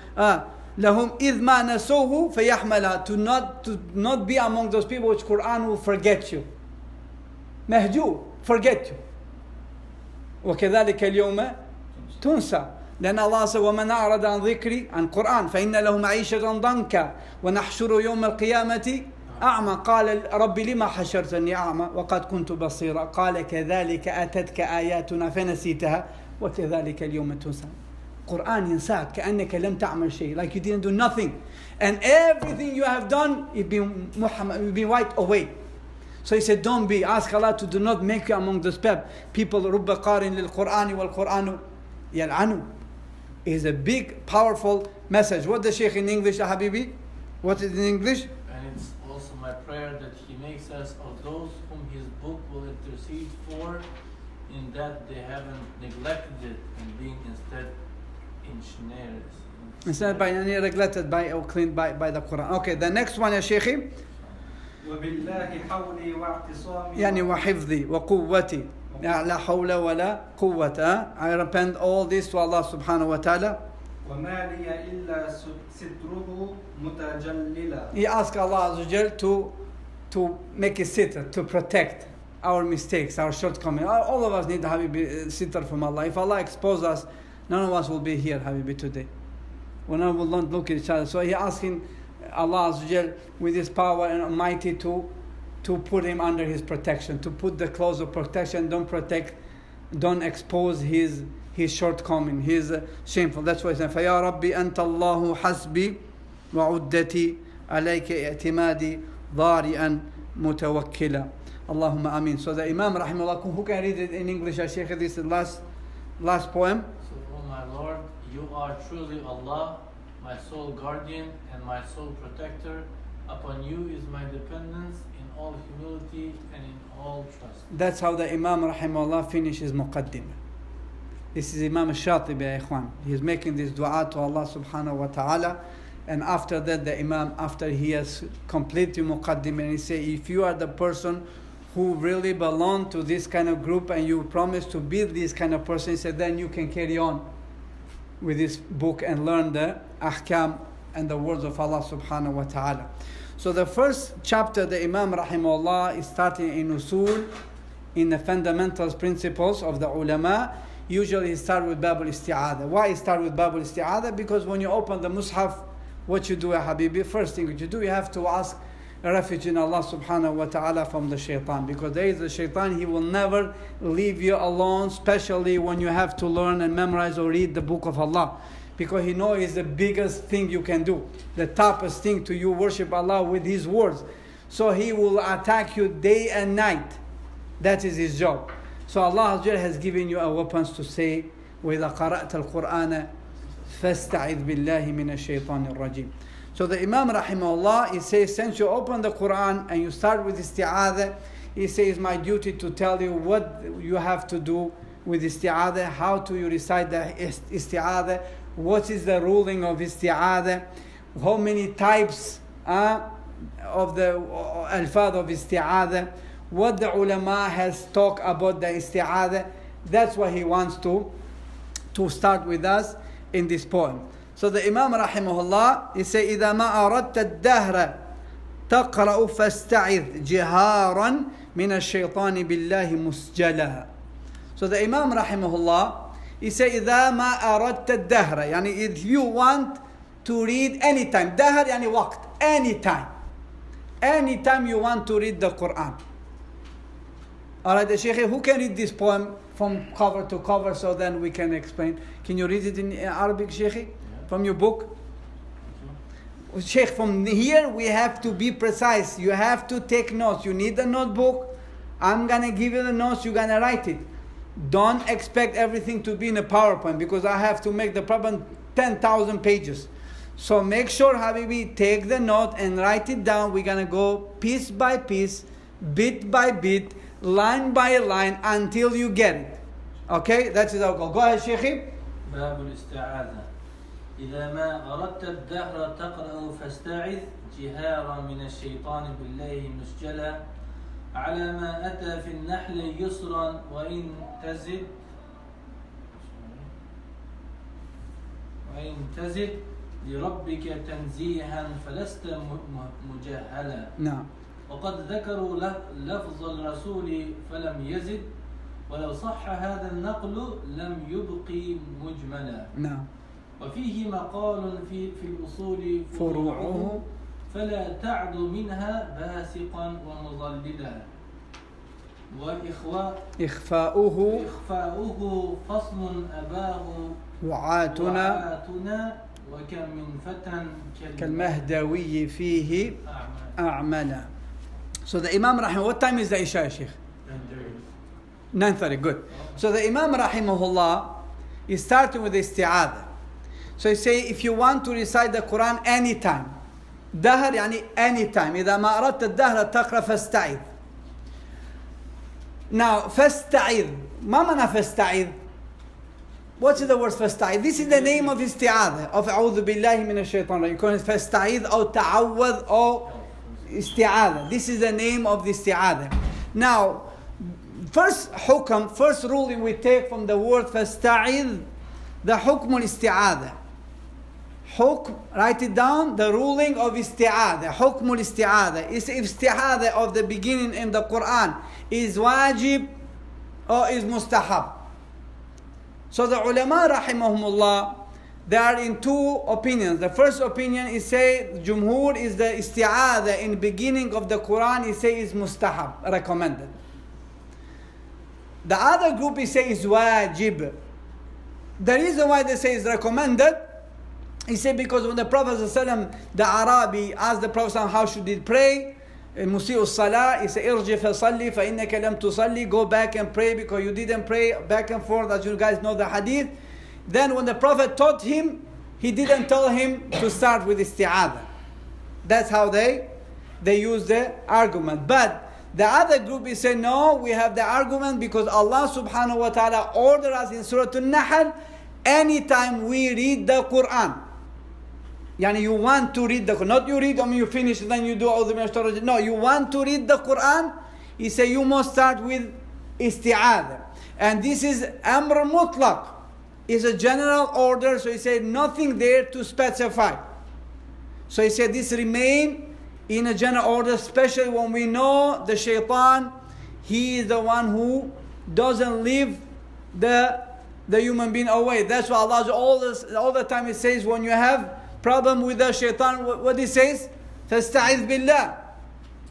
لهم إذ ما نسوه فيحملها. To not be among those people which Quran will forget you. مهجور, forget you. وكذلك اليوم تنسى. لأن الله said ومن أعرض عن ذكري عن قرآن فإن له معيشة ضنكا ونحشر يوم القيامة أعمى قال رب لما حشرتني أعمى وقد كنت بصيرا قال كذلك أتتك آياتنا فنسيتها وكذلك اليوم تنسى. Quran ينساك كأنك لم تعمل شيء, like you didn't do nothing, and everything you have done you've been wiped away. So he said, don't be. Ask Allah to do not make you among those people. رُبَّ قَارٍ لِلْقُرْآنِ وَالْقُرْآنُ يَلْعَنُ is a big, powerful message. What the Shaykh in English, Habibi? What is in English? And it's also my prayer that he makes us of those whom his book will intercede for, in that they haven't neglected it and being instead ensnared. Instead by any neglected by or cleaned by the Quran. Okay, the next one, ya Shaykhi. وبالله حولي واعتصامي يعني وحفظي وقوتي لا حول ولا قوة. I repent all this to Allah subhanahu wa ta'ala. وما لي إلا ستره متجللا. He asked Allah Azza wa Jal to make a sitter, to protect our mistakes, our shortcomings. All of us need Habibi sitter from Allah. If Allah exposes us, none of us will be here, Habibi, today. We will not look at each other. So he asking Allah Azza wa Jal with His power and Almighty to put him under His protection, to put the clothes of protection. Don't expose his shortcoming, his shameful. That's why he said, فَيَا رَبِّي أَنْتَ اللَّهُ حَسْبِي وَعُدَّتِي عَلَيْكَ اِعْتِمَادِي ضَارِئًا مُتَوَكِّلًا. Allahumma ameen. So the Imam rahimahullah, who can read it in English, Shaykh? This is the last poem. So, oh my Lord, you are truly Allah, my sole guardian and my sole protector. Upon you is my dependence in all humility and in all trust. That's how the Imam rahimahullah finishes Muqaddimah. This is Imam Shatibiyyah, ikhwan. He's making this dua to Allah subhanahu wa ta'ala. And after that, the Imam, after he has completed Muqaddimah, he say, if you are the person who really belong to this kind of group and you promise to be this kind of person, he said, then you can carry on with this book and learn the ahkam and the words of Allah subhanahu wa ta'ala. So the first chapter, the Imam rahimahullah is starting in usul, in the fundamentals, principles of the ulama. Usually he start with Babul Isti'atha. Why he start with Babul Isti'atha? Because when you open the Mus'haf, what you do, ya Habibi, first thing you do, you have to ask refuge in Allah subhanahu wa ta'ala from the shaitan. Because there is a shaitan, he will never leave you alone, especially when you have to learn and memorize or read the book of Allah. Because he knows it's the biggest thing you can do. The toughest thing to you, worship Allah with His words. So he will attack you day and night. That is his job. So Allah has given you a weapons to say, وَإِذَا قَرَأْتَ الْقُرْآنَ فَاسْتَعِذْ بِاللَّهِ مِنَ الشَّيْطَانِ الرَّجِيمِ. So the Imam rahimahullah, he says, since you open the Quran and you start with Isti'atha, he says, my duty to tell you what you have to do with Isti'atha, how to you recite the Isti'atha, what is the ruling of Isti'atha, how many types of the alfaz of Isti'atha, what the ulama has talked about the Isti'atha. That's what he wants to start with us in this poem. So the Imam rahimahullah, he say, إِذَا مَا أَرَدْتَ الدَّهْرَ تَقْرَأُ فَاسْتَعِذْ جِهَارًا مِنَ الشَّيْطَانِ بِاللَّهِ مُسْجَلًا. So the Imam rahimahullah, he say, إِذَا مَا أَرَدْتَ الدَّهْرَ, يعني if you want to read anytime, dahr يعني وقت, anytime you want to read the Quran. Alright, Shaykh, who can read this poem from cover to cover so then we can explain? Can you read it in Arabic, Shaykh? From your book? Shaykh, from here we have to be precise. You have to take notes. You need a notebook. I'm going to give you the notes. You're going to write it. Don't expect everything to be in a PowerPoint because I have to make the problem 10,000 pages. So make sure, Habibi, take the note and write it down. We're going to go piece by piece, bit by bit, line by line until you get it. Okay? That is our goal. Go ahead, Shaykh. باب الاستعاذة. إذا ما أردت الدهر تقرأ فاستعذ جهارا من الشيطان بالله مسجلا على ما أتى في النحل يسرا وإن تزد لربك تنزيها فلست مجهلا. نعم. وقد ذكروا لفظ الرسول فلم يزد ولو صح هذا النقل لم يبقي مجملا. نعم. وفيه مقال في الأصول فروعه فلا تعد منها باسقا ومضللا وإخفاؤه فصل أباه وعاتنا وكم من فتى كالمهدوي فيه أعملا. So the Imam Rahimahullah, what time is the Isha, Sheikh? 9:30, good. So the Imam Rahimahullah is starting with the Isti'atha. So he say, if you want to recite the Quran anytime, دهر يعني anytime, إذا ما أردت الدهر تقرأ فاستعذ. Now, فاستعذ, ما معنى فاستعذ? What is the word فاستعذ? This is the name of Isti'atha, of أعوذ بالله من الشيطان الرجيم. You call it فاستعذ أو تعوذ أو Isti'atha. This is the name of the Isti'atha. Now, first hukam, first ruling we take from the word فاستعذ, the hukm al-isti'atha. Hukm, write it down, the ruling of isti'atha. Hukm al-isti'atha. Is isti'atha of the beginning in the Quran is wajib or is mustahab? So the ulama rahimahumullah, they are in two opinions. The first opinion is say, Jumhur is the isti'atha in beginning of the Quran, is say is mustahab, recommended. The other group is say is wajib. The reason why they say is recommended, he said because when the Prophet ﷺ, the Arabi asked the Prophet ﷺ how should he pray, Musi'u Salah, he said irji fa salli fa innaka lam tusalli, go back and pray because you didn't pray, back and forth, as you guys know the hadith. Then when the Prophet taught him, he didn't tell him to start with isti'atha. That's how they use the argument. But the other group is saying, no, we have the argument because Allah subhanahu wa ta'ala ordered us in Surah An-Nahl, anytime we read the Quran. Yani you want to read the Quran, not you read, you finish, then you do all the rest. No, you want to read the Quran, he say you must start with isti'atha. And this is amr mutlaq. It's a general order, so he said nothing there to specify. So he said this remain in a general order, especially when we know the shaitan, he is the one who doesn't leave the human being away. That's why Allah all the time he says when you have problem with the shaitan, what he says? فَاسْتَعِذْ بِاللَّهِ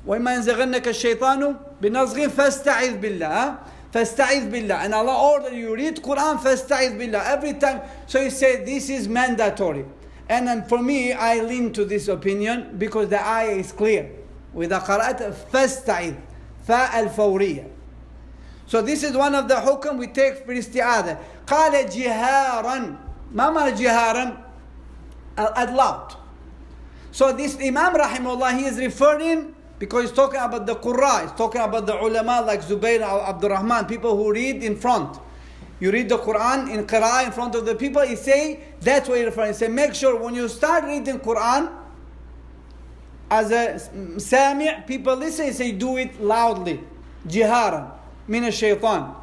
وَإِمَّا يَنزَغَنَّكَ الشَّيْطَانُ بِنَزْغٍ فَاسْتَعِذْ بِاللَّهِ فَاسْتَعِذْ بِاللَّهِ. And Allah ordered you read Quran, فَاسْتَعِذْ بِاللَّهِ every time. So he said this is mandatory. And then for me, I lean to this opinion because the ayah is clear. وَإِذَا قَرَأْتَ فَاسْتَعِذْ فَاء الْفَوْرِيَّة. So this is one of the hukam we take for isti'atha. قَالَ جِهَارًا. ما معنى جِهَارًا? Loud. So this Imam Rahimullah, he is referring, because he's talking about the Qurra, he's talking about the ulama like Zubayr or Abdurrahman, people who read in front. You read the Quran in Qira'ah in front of the people, he say, that's what he's referring. He say, make sure when you start reading Quran, as a sami', people listen, he say, do it loudly. Jiharan, min ash-shaytan.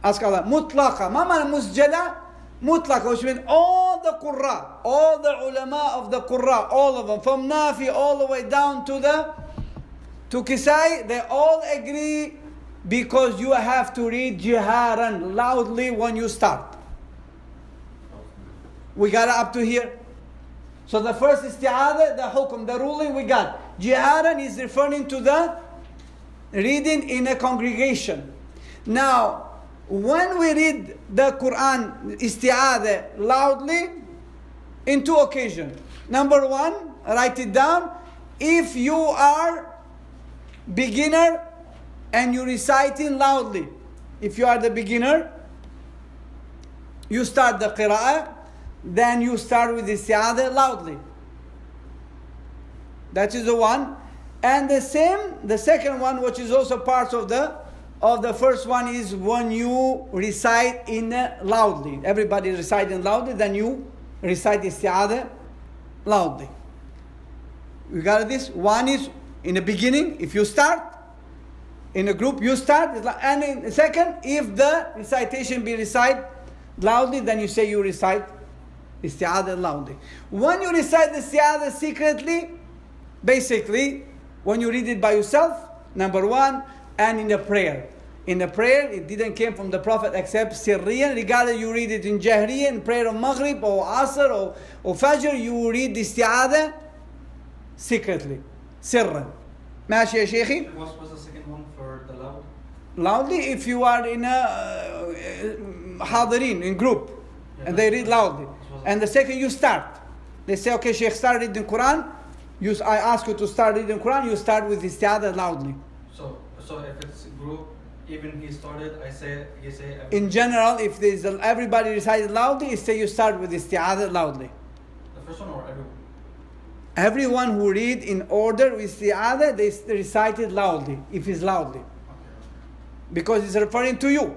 Ask Allah, mutlaqa, ma mana musjala? Mutlaqa, which means all the Qurra, all the ulama of the Qurra, all of them, from Nafi all the way down to Kisai, they all agree because you have to read jiharan, loudly when you start. We got it up to here. So the first isti'atha, the hukum, the ruling we got. Jiharan is referring to the reading in a congregation. Now, when we read the Quran isti'atha loudly, in two occasions. Number one, write it down. If you are beginner and you reciting loudly, if you are the beginner, you start the qira'ah, then you start with isti'atha loudly. That is the one. And the second one, which is also part of the first one, is when you recite in loudly. Everybody reciting loudly, then you recite isti'atha loudly. You got this? One is in the beginning, if you start, in a group you start, and in the second, if the recitation be recited loudly, then you say you recite isti'atha loudly. When you recite the isti'atha secretly, basically, when you read it by yourself, number one, and in the prayer. In the prayer, it didn't come from the Prophet except sirriyan. Regardless, you read it in jahriyan, in prayer of Maghrib or Asr or Fajr, you read the isti'atha secretly, sirran. ماشي يا شيخي? What was the second one for the loud? Loudly, if you are in a hadirin, in group, and they read loudly. And the second you start. They say, okay, Sheikh, start reading Quran. I ask you to start reading Quran, you start with Isti'atha loudly. So if it's a group, even he started, he say. In general, if everybody recites loudly, you start with Isti'atha loudly. The first one or everyone? Everyone who read in order with Isti'atha, they recite it loudly, if it's loudly. Okay. Because it's referring to you.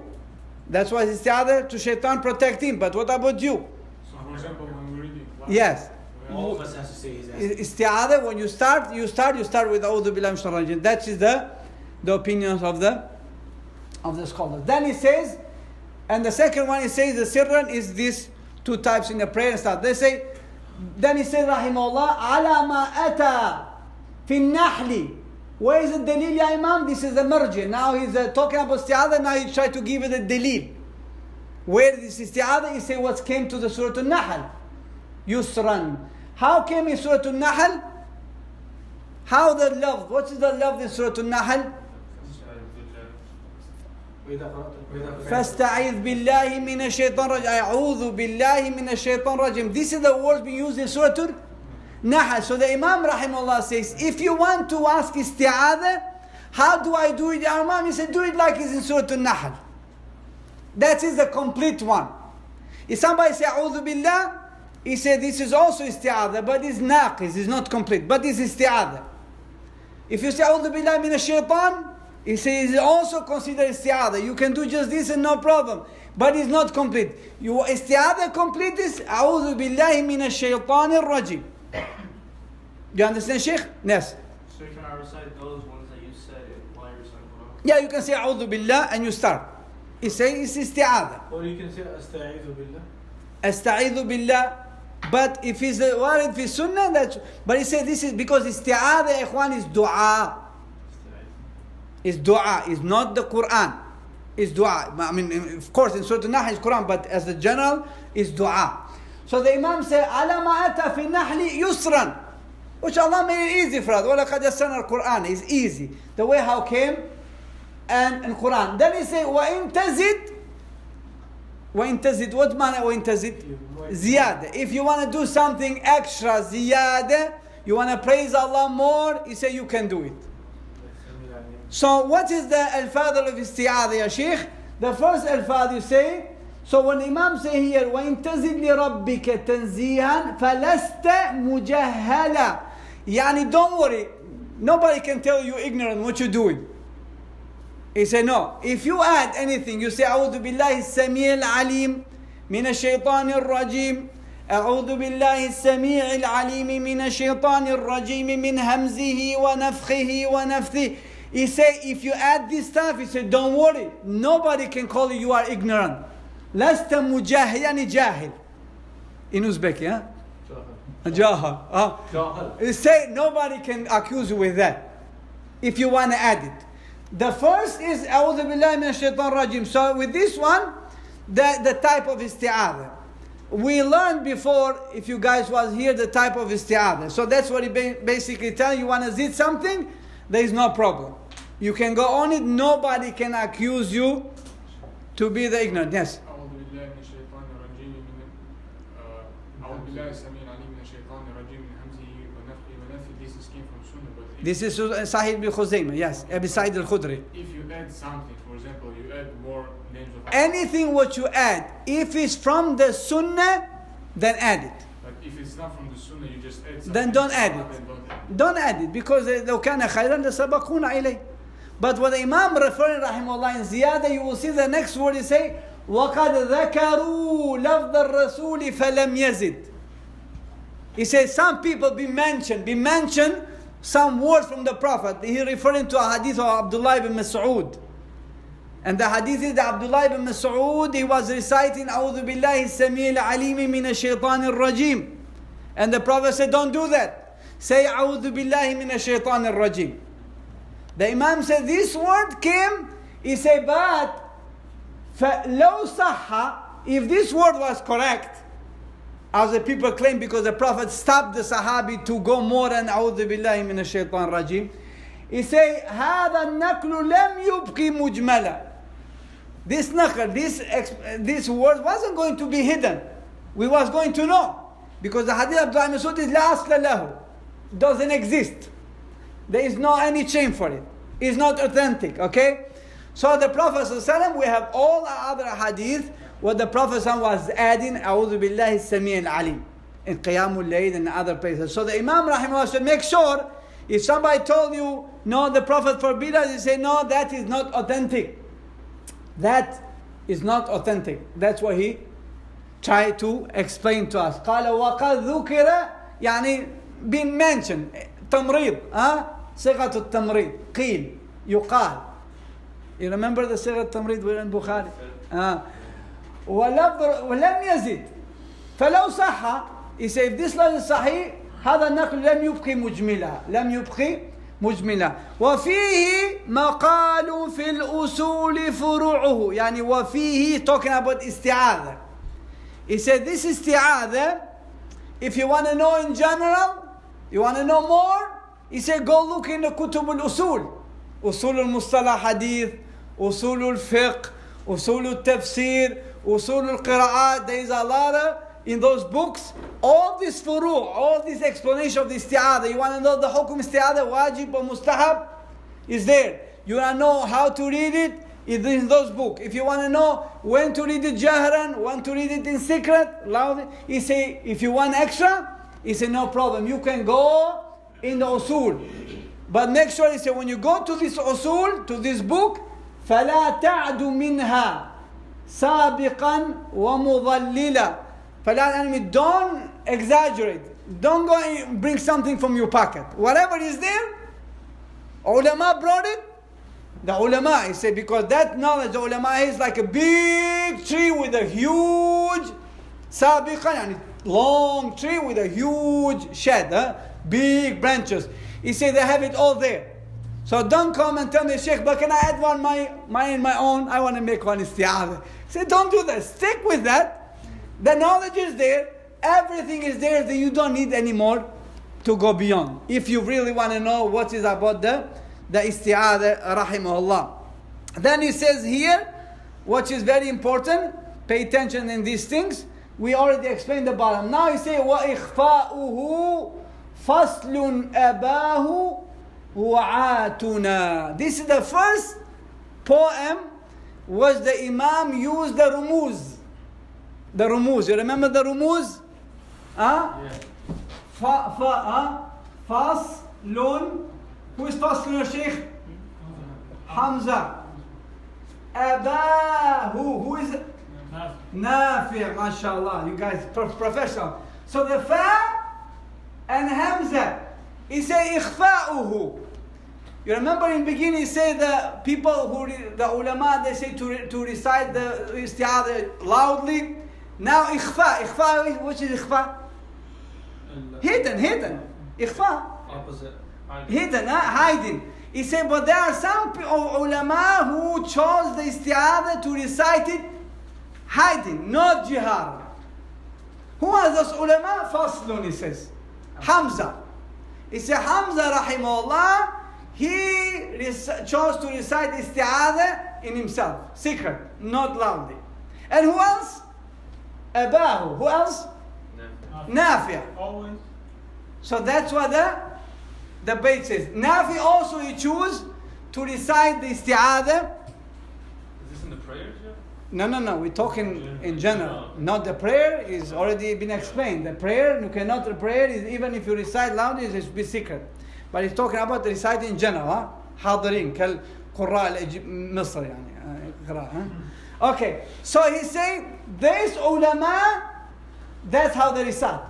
That's why Isti'atha to shaitan protect him. But what about you? So for example, when we read it loud, Yes. All of us have to say his answer. Isti'atha, when you start with A'udhu Billahi Minash Shaitanir Rajim. That is the opinions of the scholars. Then he says, and the second one he says the sirran is these two types in the prayer and stuff. They say, then he says rahimahullah, ala ma ata fi nahli. Where is the dalil ya imam? This is the marji. Now he's talking about isti'atha, now he tried to give it a dalil. Where is this isti'atha? He says what came to the Surah Al-Nahl. Yusran. How came in Surah Al-Nahl? How the love? What is the love in Surah Al-Nahl? فاستعيذ بالله من الشيطان الرجيم أعوذ بالله من الشيطان الرجيم. This is the word being used in Surah Al-Nahl. So the Imam rahimahullah says, if you want to ask isti'atha, how do I do it, ya Imam? He said, do it like it's in Surah Al-Nahl. That is the complete one. If somebody say أعوذ بالله, he said this is also isti'atha, but it's naqis, it's not complete, but it's isti'atha. If you say أعوذ بالله من الشيطان, he says it's also considered isti'atha. You can do just this and no problem, but it's not complete. Isti'atha complete is أعوذ بالله من الشيطان الرجيم. Do you understand, Sheikh? Yes. So can I recite those ones that you said while you're reciting Quran? Yeah, you can say أعوذ بالله and you start. He says it's isti'atha. Or you can say Astaeezu Billah. أستعيذ بالله. But if it's the warid fi sunnah, but he said this is because isti'atha, ikhwan, is dua. It's dua, it's not the Quran. It's dua. I mean, of course, in Surah Al-Nahl is Quran, but as the general, is dua. So the Imam said, "Ala ma ata fi nahli yusran," which Allah made it easy for us. وَلَقَدْ يَسَّرْنَا الْقُرْآنَ is easy. The way how came, and in Quran. Then he said, وَإِن تَزِدْ what maana وَإِن تَزِدْ? Ziyada. If you want to do something extra, ziyada, you want to praise Allah more, he said you can do it. So what is the al-fadl of isti'adha, ya Sheikh? The first al-fadl you say, so when Imam say here, وَإِن تَزِدْ لِرَبِّكَ تَنْزِيهًا فَلَسْتَ مُجَهَّلًا. Yani don't worry, nobody can tell you ignorant what you're doing. He said no. If you add anything, you say أعوذ بالله السميع العليم من الشيطان الرجيم أعوذ بالله السميع العليم من الشيطان الرجيم من همزه ونفخه ونفثه. He said if you add this stuff, he said don't worry, nobody can call you are ignorant. لست مجاهل يعني جاهل. In Uzbek, yeah? Jahal. He said nobody can accuse you with that if you want to add it. The first is أعوذ بالله من الشيطان الرجيم. So with this one, the type of isti'adha. We learned before, if you guys was here, the type of isti'adha. So that's what he basically tells you. You want to zid something, there is no problem. You can go on it, nobody can accuse you to be the ignorant. Yes? أعوذ بالله من الشيطان الرجيم أعوذ بالله السميع العليم من الشيطان الرجيم من همزه ونفخه ونفثه. This came from Sunnah, but This is Sahih bin Khuzaymah, yes, beside al-Khudri. if you add something, for example, you add more names of Allah, Anything what you add, if it's from the Sunnah, then add it. but if it's not from the Sunnah, you just add something. Then don't add it. Then don't add it. Don't add it, because لو كان خيرا لسبقونا إليه. But what the Imam referring rahimahullah in ziyada, you will see the next word he say, وَقَدْ ذَكَرُوا لَفْظَ الرَّسُولِ فَلَمْ يَزِدْ. He says some people be mentioned some words from the Prophet. He referring to a hadith of Abdullah ibn Mas'ud. And the hadith is that Abdullah ibn Mas'ud, he was reciting أعوذ بالله السميع العليم من الشيطان الرجيم. And the Prophet said, don't do that. Say أعوذ بالله من الشيطان الرجيم. The Imam said this word came, he said, but لو صح, if this word was correct, as the people claim, because the Prophet stopped the Sahabi to go more than أعوذ بالله من الشيطان الرجيم. He say هذا النقل لم يبقي مجملا. This naql, this word wasn't going to be hidden. We was going to know. Because the hadith of Abdullah ibn Mas'ud is لا أصل له. doesn't exist. There is no any chain for it. It's not authentic, okay? So the Prophet ﷺ, we have all the other hadith, what the Prophet ﷺ was adding, أعوذ بالله السميع العليم, in Qiyamul Layl and other places. So the Imam Rahimahullah should make sure, if somebody told you, no, the Prophet forbid us, you say, no, that is not authentic. That is not authentic. That's what he tried to explain to us. قال وقد ذكر يعني been mentioned تمريض صيغة التمريض قيل يقال. You remember the صيغة التمريض in Bukhari? ولم يزد فلو صح, he said if this law is صحيح هذا النقل لم يبقي مجملا وفيه مقال في الأصول فروعه يعني وفيه talking about isti'atha. He said this isti'atha, if you want to know in general, you want to know more, he said go look in the kutub al-usul, usul al-mustalah hadith, usul al-fiqh, usul al-tafsir, usul al-qira'at. There is a lot of, in those books, all this furu', all this explanation of the isti'atha. You want to know the hukum isti'atha, wajib or mustahab, is there. You want to know how to read it, is in those books. If you want to know when to read it jahran, when to read it in secret, loud, he say, if you want extra, he say no problem, you can go in the usul. But make sure, he say, when you go to this usul, to this book, فَلَا تَعْدُ مِنْهَا سَابِقًا وَمُضَلِّلًا. Don't exaggerate. Don't go and bring something from your pocket. Whatever is there, ulama brought it. The ulama, he said, because that knowledge, the ulama is like a big tree with a huge sabiqan, and long tree with a huge shed, big branches. He said they have it all there. So don't come and tell me, Sheikh, but can I add one my own? I want to make one isti'atha. He said, don't do that. Stick with that. The knowledge is there, everything is there, then you don't need any more to go beyond. If you really want to know what is about the isti'atha, rahimahullah. Then he says here, which is very important, pay attention in these things. We already explained the bottom. Now he says, وَإِخْفَاؤُهُ فَصْلٌ أَبَاهُ وَعَاتُنَا. This is the first poem was the Imam used the rumuz. The rumuz, you remember the rumuz? Yeah. Faslun. Who is Faslun, Sheikh? Hamza. Abahu. Who is it? Nafi', mashallah. You guys professional. So the fa and Hamza. He say ikhfa'uhu. You remember in the beginning he said the people the ulama, they say to recite the isti'atha loudly. Now ikhfa, which is ikhfa? Hidden. Ikhfa. Opposite. Hidden, hiding. He said, but there are some ulama who chose the isti'atha to recite it hiding, not jihar. Who are those ulama? Faslun, he says. Hamza. He said, Hamza rahimahullah, he chose to recite isti'atha in himself, secret, not loudly. And who else? Abahu. Who else? Nafi'. Always. So that's what the bait says. Nafi also he chose to recite the isti'atha. Is this in the prayers yet? No. We're talking in general. Not the prayer is already been explained. The prayer, you cannot pray is even if you recite loudly, it should be secret. But he's talking about the reciting in general. حاضرين كالقراء مصر يعني. Okay, so he's saying this ulama, that's how they recite.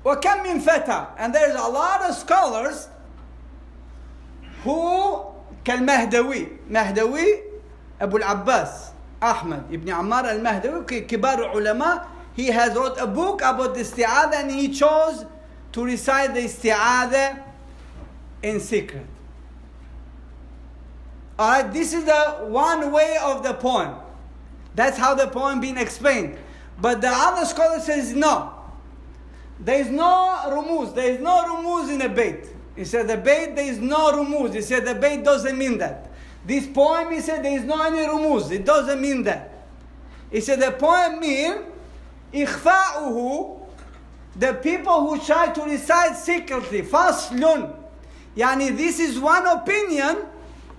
وَكَمْ مِنْ فَتَى, and there's a lot of scholars who كالمهدوي Abu al-Abbas Ahmad ibn Ammar al-Mahdawi, kibar ulama, he has wrote a book about the isti'atha and he chose to recite the isti'atha in secret. Alright, this is the one way of the poem. That's how the poem being explained. But the other scholar says no. There is no rumuz. There is no rumuz in the bait. He said the bait, there is no rumuz. He said the bait doesn't mean that. This poem, he said there is no any rumuz. It doesn't mean that. He said the poem means ikhfa'uhu the people who try to recite secretly, faslun, yani this is one opinion,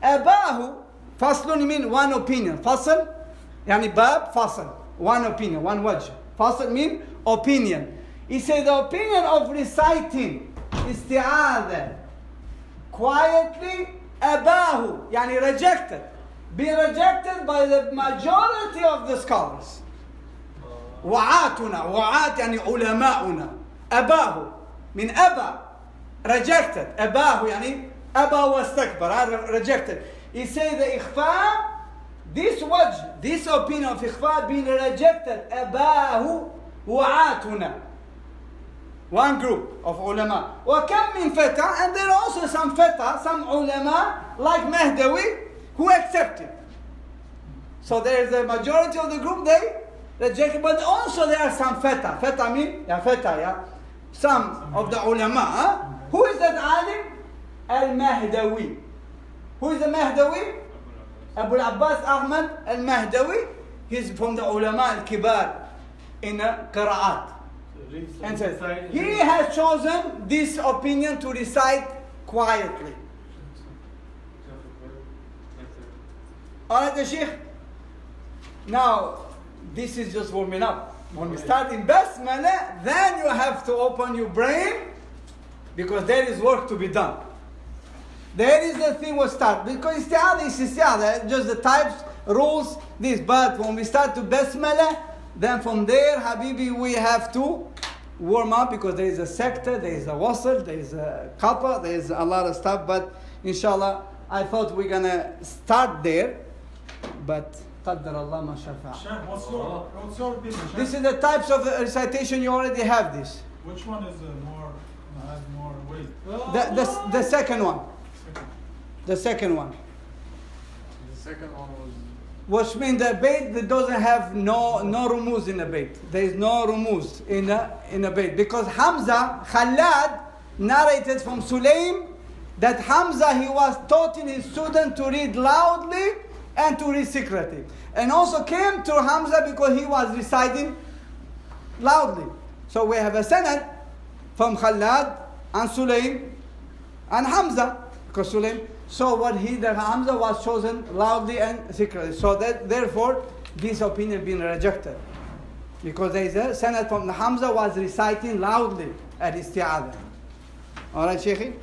abahu, faslun mean one opinion, fasl, yani bab, fasl, one opinion, one wajh. Fasl mean opinion. He said the opinion of reciting isti'atha quietly, abahu, yani rejected, be rejected by the majority of the scholars. وعاتنا وعات يعني علماؤنا أباه من أبى rejected أباه يعني أبى واستكبر rejected. He say the إخفاء, this wajh, this opinion of إخفاء being rejected أباه وعاتنا, one group of ulama. وكم من فتى, and there are also some فتى, some ulama like Mahdawi who accepted. So there is a majority of the group they rejected, but also there are some feta. Feta mean, some of the ulama. Huh? Who is that alim? Al-Mahdawi. Who is the Mahdawi? Abu Abbas Ahmad Al-Mahdawi. He's from the ulama al-kibar in qira'at. And says, he has chosen this opinion to recite quietly. Alright, the Sheikh. Now, this is just warming up. When we start in Basmala, then you have to open your brain because there is work to be done. There is the thing we start. Because Isti'atha is Isti'atha, just the types, rules, this. But when we start to Basmala, then from there, Habibi, we have to warm up because there is a sector, there is a wasl, there is a kappa, there is a lot of stuff. But inshallah, I thought we're going to start there. But قدر الله ما شاء فعل. What's your opinion? This is the types of recitation, you already have this. Which one is has more weight? The second one. The second one. The second one was Which means the bait that doesn't have no rumuz in the bait. There is no rumuz in the bait. Because Hamza, Khalad, narrated from Sulaim that Hamza, he was taught in his student to read loudly and to read secretly. And also came to Hamza because he was reciting loudly. So we have a sanad from Khalad and Sulaim and Hamza. Because Sulaim, so the Hamza was chosen loudly and secretly. So that therefore this opinion being rejected. Because there is a sanad from the Hamza was reciting loudly at Isti'atha. Alright, Sheikhi?